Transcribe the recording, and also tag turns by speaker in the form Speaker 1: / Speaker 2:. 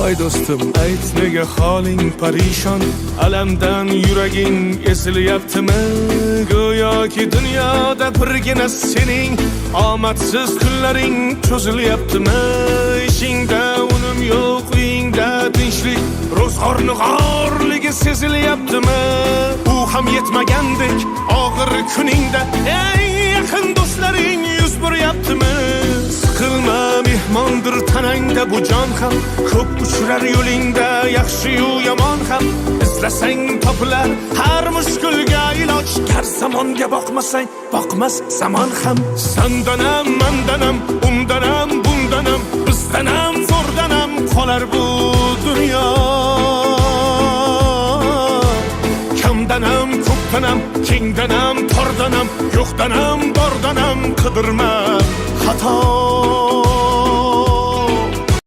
Speaker 1: voy do'stim, ayt nega holing parishon, alamdan yuraging esilyaptimi? Go'yoki dunyoda birgina sening omadsiz kunlaring cho'zilyaptimi? Ishingda unum yo'q, uyingda tinchlik, ro'zg'orni g'orligi sezilyaptimi? U ham yetmagandek og'ir kuningda eng yaqin do'stlaring yuz buryaptimi? Siqilma, mehmondir tanangda bu jon ham, ko'p uchrar yo'lingda yaxshi-yu yomon ham. Izlasang topilar har mushkulga iloj, gar zamonga boqmasang boqmas zamon ham. Sandanam, mandanam, undanam, bundanam, bizdanam, zo'rdanam qolar bu dunyo. Kamdanam, ko'pdanam, kengdanam, tordanam, yo'qdanam, bordanam qidirma xato.